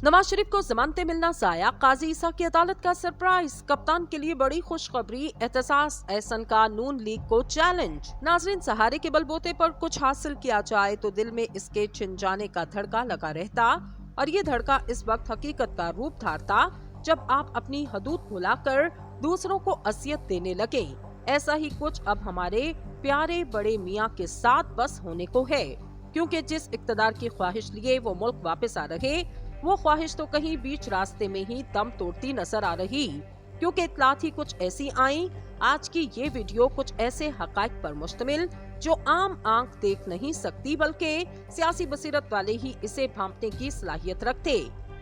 नवाज शरीफ को जमानतें मिलना जाया, काजी ईसा की अदालत का सरप्राइज। कप्तान के लिए बड़ी खुशखबरी, एहतसास एहसन का नून लीग को चैलेंज। नाजरीन, सहारे के बलबूते पर कुछ हासिल किया जाए तो दिल में इसके छिन जाने का धड़का लगा रहता, और ये धड़का इस वक्त हकीकत का रूप धारता जब आप अपनी हदूद भुलाकर दूसरों को असियत देने लगे। ऐसा ही कुछ अब हमारे प्यारे बड़े मियाँ के साथ बस होने को है, क्योंकि जिस इक्तदार की ख्वाहिश लिए वो मुल्क वापस आ रहे, वो ख्वाहिश तो कहीं बीच रास्ते में ही दम तोड़ती नजर आ रही, क्योंकि इत्तलात ही कुछ ऐसी आई। आज की ये वीडियो कुछ ऐसे हकाइक पर मुश्तमिल जो आम आंख देख नहीं सकती, बल्कि सियासी बसीरत वाले ही इसे भांपने की सलाहियत रखते।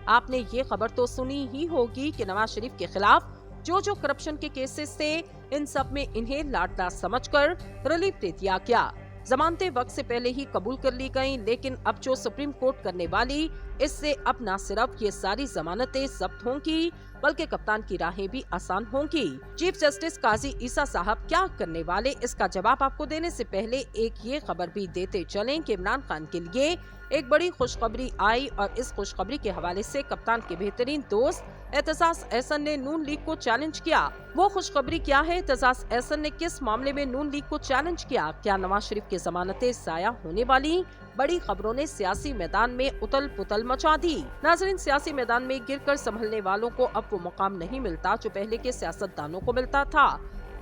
आपने ये खबर तो सुनी ही होगी कि नवाज शरीफ के खिलाफ जो करप्शन के केसेस थे, इन सब में इन्हें लाडला समझकर रिलीफ दे दिया गया। जमानतें वक्त से पहले ही कबूल कर ली गईं, लेकिन अब जो सुप्रीम कोर्ट करने वाली, इससे अब न सिर्फ ये सारी जमानतें जब्त होंगी, बल्कि कप्तान की राहें भी आसान होंगी। चीफ जस्टिस काजी ईसा साहब क्या करने वाले, इसका जवाब आपको देने से पहले एक ये खबर भी देते चलें कि इमरान खान के लिए एक बड़ी खुशखबरी आई, और इस खुशखबरी के हवाले से कप्तान के बेहतरीन दोस्त एहतसास एहसन ने नून लीग को चैलेंज किया। वो खुशखबरी क्या है? एहतसास एहसन ने किस मामले में नून लीग को चैलेंज किया? क्या नवाज शरीफ की जमानतें जाया होने वाली? बड़ी खबरों ने सियासी मैदान में उथल पुथल मचा दी। नाज़रीन, सियासी मैदान में गिरकर संभलने वालों को अब वो मकाम नहीं मिलता जो पहले के सियासतदानों को मिलता था।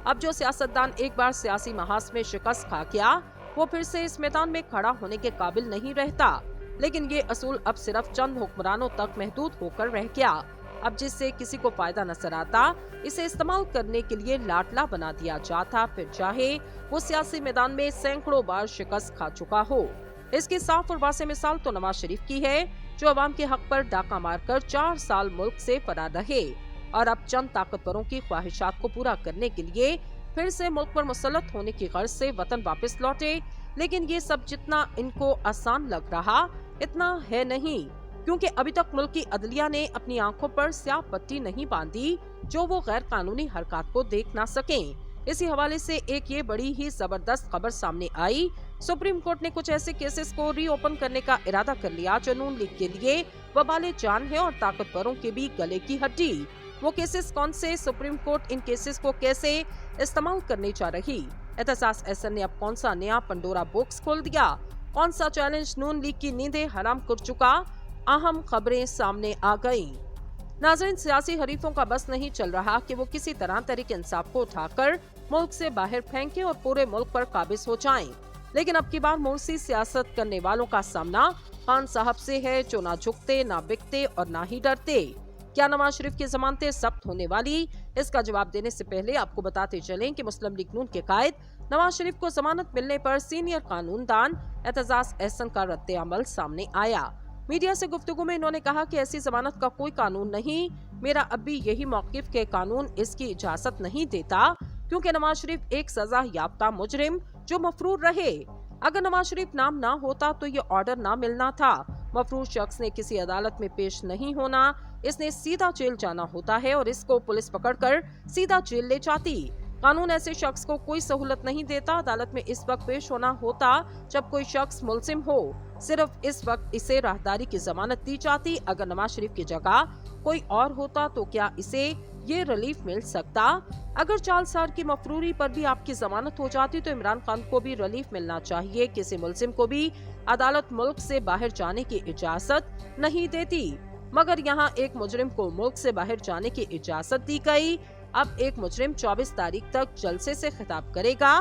अब जो सियासतदान एक बार सियासी महाज में शिकस्त खा गया, वो फिर से इस मैदान में खड़ा होने के काबिल नहीं रहता। लेकिन ये असूल अब सिर्फ चंद हुक्मरानों तक महदूद होकर रह गया। अब जिससे किसी को फायदा नजर आता, इसे इस्तेमाल करने के लिए लाडला बना दिया जाता, फिर चाहे वो सियासी मैदान में सैकड़ों बार शिकस्त खा चुका हो। इसकी साफ और वाज़ेह मिसाल तो नवाज शरीफ की है, जो अवाम के हक पर डाका मारकर 4 साल मुल्क से फरार रहे, और अब चंद ताकतवरों की ख्वाहिशात को पूरा करने के लिए फिर से मुल्क पर मुसल्लत होने की गर्ज से वतन वापस लौटे। लेकिन ये सब जितना इनको आसान लग रहा, इतना है नहीं, क्योंकि अभी तक मुल्क की अदलिया ने अपनी आंखों पर स्याह पट्टी नहीं बांधी जो वो गैर कानूनी हरकत को देख ना सकें। इसी हवाले से एक ये बड़ी ही जबरदस्त खबर सामने आई। सुप्रीम कोर्ट ने कुछ ऐसे केसेस को रीओपन करने का इरादा कर लिया जो नून लीग के लिए वबाले जान है और ताकतवरों के भी गले की हड्डी। वो केसेस कौन से? सुप्रीम कोर्ट इन केसेस को कैसे इस्तेमाल करने जा रही? एहतसास एहसन ने अब कौन सा नया पंडोरा बॉक्स खोल दिया? कौन सा चैलेंज नून लीग की नींदें हराम कर चुका? अहम खबरें सामने आ गयी। नाज़रीन, सियासी हरीफों का बस नहीं चल रहा कि वो किसी तरह तहरीक इंसाफ को उठाकर मुल्क से बाहर फेंके और पूरे मुल्क पर काबिज हो जाएं। लेकिन अब की बार मुर्सी सियासत करने वालों का सामना खान साहब से है, जो ना झुकते, ना बिकते और ना ही डरते। क्या नवाज शरीफ की जमानतें जब्त होने वाली? इसका जवाब देने से पहले आपको बताते चलें कि मुस्लिम लीग नून के कायद नवाज शरीफ को जमानत मिलने पर सीनियर कानूनदान एहतसास एहसन का रद्द अमल सामने आया। मीडिया से गुफ्तगू में इन्होंने कहा कि ऐसी जमानत का कोई कानून नहीं। मेरा अब भी यही मौक़िफ़ के कानून इसकी इजाजत नहीं देता, क्योंकि नवाज शरीफ एक सजा याफ्ता मुजरिम जो मफरूर रहे। अगर नवाज शरीफ नाम ना होता तो ये ऑर्डर ना मिलना था। मफरूर शख्स ने किसी अदालत में पेश नहीं होना, इसने सीधा जेल जाना होता है, और इसको पुलिस पकड़कर सीधा जेल ले जाती। कानून ऐसे शख्स को कोई सहूलत नहीं देता। अदालत में इस वक्त पेश होना होता जब कोई शख्स मुलजिम हो। सिर्फ इस वक्त इसे राहदारी की जमानत दी जाती। अगर नवाज शरीफ की जगह कोई और होता तो क्या इसे ये रिलीफ मिल सकता? अगर 4 साल की मफरूरी पर भी आपकी जमानत हो जाती तो इमरान खान को भी रिलीफ मिलना चाहिए। किसी मुलजिम को भी अदालत मुल्क से बाहर जाने की इजाजत नहीं देती, मगर यहाँ एक मुजरिम को मुल्क से बाहर जाने की इजाजत दी गई। अब एक मुजरिम 24 तारीख तक जलसे से खिताब करेगा।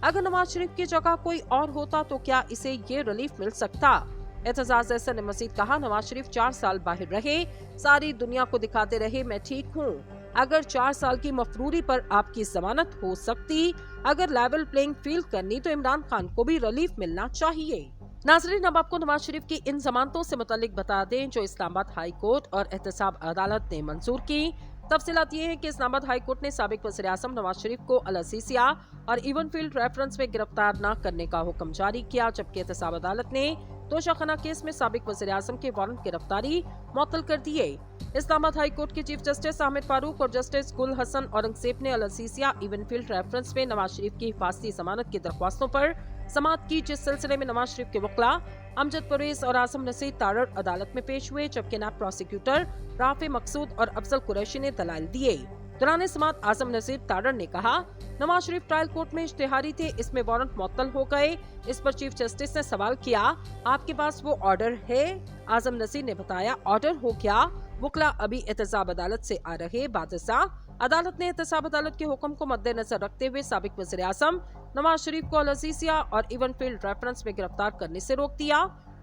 अगर नवाज शरीफ की जगह कोई और होता तो क्या इसे ये रिलीफ मिल सकता? एहतसास एहसन ने मजीद कहा, नवाज शरीफ 4 साल बाहर रहे, सारी दुनिया को दिखाते रहे मैं ठीक हूँ। अगर 4 साल की मफरूरी पर आपकी जमानत हो सकती, अगर लेवल प्लेइंग फील्ड करनी, तो इमरान खान को भी रिलीफ मिलना चाहिए। नाजरीन, अब आपको नवाज शरीफ की इन जमानतों से मुतालिक बता दें जो इस्लामाबाद हाई कोर्ट और एहतसाब अदालत ने मंजूर की। तफसीलात ये है कि इस्लामाबाद हाई कोर्ट ने साबिक वज़ीर-ए-आज़म नवाज शरीफ को अल-असीसिया और इवन फील्ड रेफरेंस में गिरफ्तार न करने का हुक्म जारी किया, जबकि एहतसाब अदालत ने तोशाखाना केस में साबिक वज़ीर-ए-आज़म के वारंट गिरफ्तारी मुअत्तल कर दिए। इस्लामाबाद हाई कोर्ट के चीफ जस्टिस अहमद फारूक और जस्टिस गुल हसन औरंगजेब ने अल-असीसिया इवन फील्ड रेफरेंस में नवाज शरीफ की हिफाजती जमानत की दरख्वास्तों पर समाअत की, जिस सिलसिले में नवाज शरीफ के वकील अमजद परवेज और आजम नसीर तारड़ अदालत में पेश हुए, जबकि नायब प्रोसिक्यूटर राफे मकसूद और अफजल कुरैशी ने दलाइल दिए। दौरान समाअत आजम नसीर तारड़ ने कहा, नवाज शरीफ ट्रायल कोर्ट में इश्तिहारी थे, इसमें वारंट मुअत्तल हो गए। इस पर चीफ जस्टिस ने सवाल किया, आपके पास वो ऑर्डर है? आजम नसीर ने बताया, ऑर्डर हो क्या? वकला अभी एहतसाब अदालत से आ रहे। बादशाह अदालत ने एहतसाब अदालत के हुक्म को मद्देनजर रखते हुए साबिक वज़ीर आज़म नवाज शरीफ को अल-अज़ीज़िया और इवन फील्ड रेफरेंस में गिरफ्तार करने से रोक दिया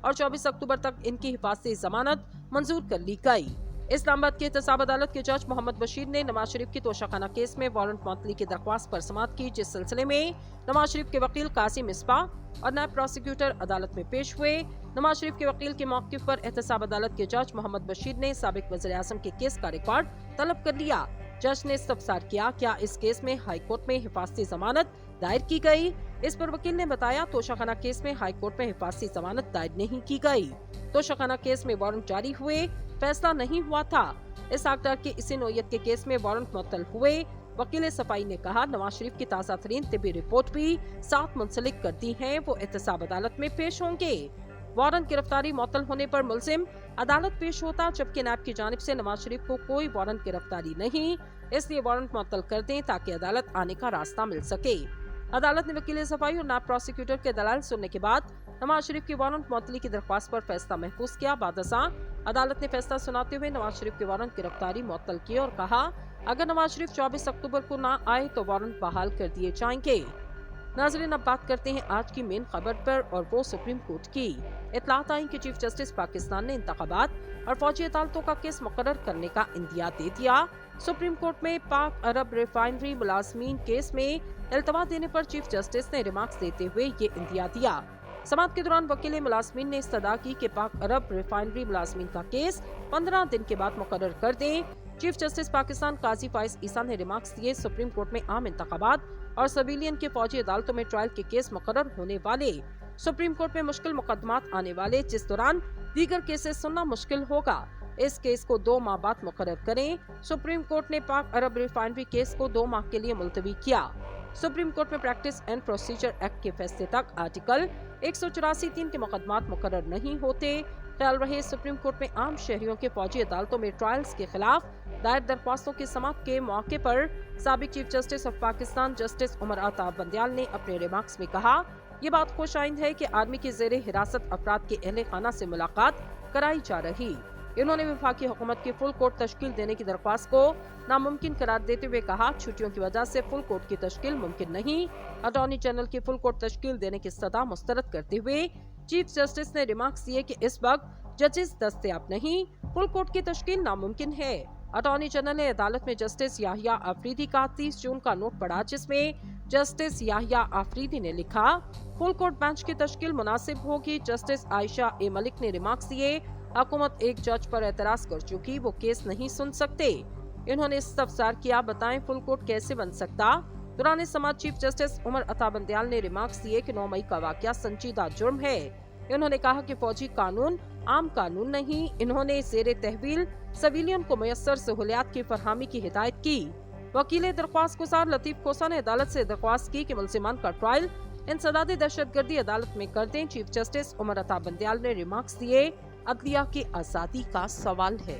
और 24 अक्टूबर तक इनकी हिफाजती जमानत मंजूर कर ली गई। इस्लामाबाद की एहतसाब अदालत के जज मोहम्मद बशीर ने नवाज शरीफ की तोशाखाना केस में वारंट मुअत्तली की दरख्वास्त पर समाअत की, जिस सिलसिले में नवाज शरीफ के वकील कासिम मिसबाह और नायब प्रोसिक्यूटर अदालत में पेश हुए। नवाज शरीफ के वकील के मौक़िफ़ पर एहतसाब अदालत के जज मोहम्मद बशीर ने साबिक वज़ीर आज़म के केस का रिकॉर्ड तलब कर लिया। जज ने इस्तफसार किया, क्या इस केस में हाई कोर्ट में हिफाजती जमानत दायर की गई? इस पर वकील ने बताया, तोशाखाना केस में हाई कोर्ट में हिफाजती जमानत दायर नहीं की गई। तोशाखाना केस में वारंट जारी हुए, फैसला नहीं हुआ था। इस आक्टर के इसी नौयत के केस में वारंट मुअत्तल हुए। वकील सफाई ने कहा, नवाज शरीफ की ताज़ा तरीन तिब्बी रिपोर्ट भी साथ मुंसलिक कर दी है, वो एहतसाब अदालत में पेश होंगे। वारंट गिरफ्तारी मुअत्तल होने पर मुलजिम अदालत पेश होता, जबकि नायब की जानिब से नवाज शरीफ को कोई वारंट गिरफ्तारी नहीं, इसलिए वारंट मुअत्तल कर दें ताकि अदालत आने का रास्ता मिल सके। अदालत ने वकील सफाई और नायब प्रोसिक्यूटर के दलाल सुनने के बाद नवाज शरीफ की वारंट मुअत्तली की दरख्वास्त पर फैसला महफूज किया। बादशाह अदालत ने फैसला सुनाते हुए नवाज शरीफ के वारंट गिरफ्तारी मुअत्तल किए और कहा, अगर नवाज शरीफ 24 अक्टूबर को ना आए तो वारंट बहाल कर दिए जाएंगे। नाज़रीन, अब बात करते हैं आज की मेन खबर पर, और वो सुप्रीम कोर्ट की। इत्तलात आई कि चीफ जस्टिस पाकिस्तान ने इंतखाबात और फौजी अदालतों का केस मुकर्रर करने का इंदिया दे दिया। सुप्रीम कोर्ट में पाक अरब रिफाइनरी मुलाजमीन केस में इल्तवा देने पर चीफ जस्टिस ने रिमार्क्स देते हुए ये इंदिया दिया। समाअत के दौरान वकील मुलाजमीन ने इस्तदा की कि पाक अरब रिफाइनरी मुलाजमीन का केस 15 दिन के बाद मुकर्रर कर दें। चीफ जस्टिस पाकिस्तान काजी फाइज ईसा ने रिमार्क्स दिए, सुप्रीम कोर्ट में आम इंतखाबात और सिविलियन के फौजी अदालतों में ट्रायल के केस मुकर्रर होने वाले, सुप्रीम कोर्ट में मुश्किल मुकदमात आने वाले, जिस दौरान दीगर केसेस सुनना मुश्किल होगा। इस केस को 2 माह बाद मुकर्रर करें। सुप्रीम कोर्ट ने पाक अरब रिफाइनरी केस को 2 माह के लिए मुलतवी किया। सुप्रीम कोर्ट में प्रैक्टिस एंड प्रोसीजर एक्ट के फैसले तक आर्टिकल 184(3) के मुकदमात मुकर्रर नहीं होते। ख्याल रहे, सुप्रीम कोर्ट में आम शहरियों के फौजी अदालतों में ट्रायल्स के खिलाफ दायर दरख्वास्तों की समाअत के मौके पर साबिक chief justice of Pakistan justice Umar Ata Bandial ने अपने रिमार्क्स में कहा, ये बात खुश आइंद है कि आर्मी की ज़ेरे हिरासत अफराद के अहले खाना से मुलाकात कराई जा रही। इन्होंने वफाकी हुकूमत की फुल कोर्ट तश्कील देने की दरख्वास्त को नामुमकिन करार देते हुए कहा, छुट्टियों की वजह से फुल कोर्ट की तश्कील मुमकिन नहीं। अटॉर्नी जनरल की फुल कोर्ट तश्कील देने की सदा मुस्तरद करते हुए चीफ जस्टिस ने रिमार्क्स दिए कि इस वक्त जजेस दस्तयाब नहीं, फुल कोर्ट की तश्कील नामुमकिन है। अटॉर्नी जनरल ने अदालत में जस्टिस याहिया आफरीदी का 30 जून का नोट पढ़ा, जिसमें जस्टिस याहिया आफरीदी ने लिखा, फुल कोर्ट बेंच की तश्कील मुनासिब होगी। जस्टिस आयशा ए मलिक ने रिमार्क्स दिए, हुकूमत एक जज पर एतराज कर चुकी, वो केस नहीं सुन सकते। इन्होंने इस्तफसार किया, बताएं फुल कोर्ट कैसे बन सकता। दौरान समाअत चीफ जस्टिस उमर अताब बंदयाल ने रिमार्क्स दिए कि 9 मई का वाकया संजीदा जुर्म है। इन्होंने कहा कि फौजी कानून आम कानून नहीं। इन्होंने ज़ेरे तहवील सिविलियन को मुयस्सर सहूलियात की फरहमी की हिदायत की। वकील दरख्वास्त गुजार लतीफ खोसा ने अदालत से दरख्वास्त की कि मुलजिमान का ट्रायल इंसदाद दहशतगर्दी अदालत में कर दें। चीफ जस्टिस उमर अताब बंदयाल ने रिमार्क्स दिए, अदलिया की आज़ादी का सवाल है।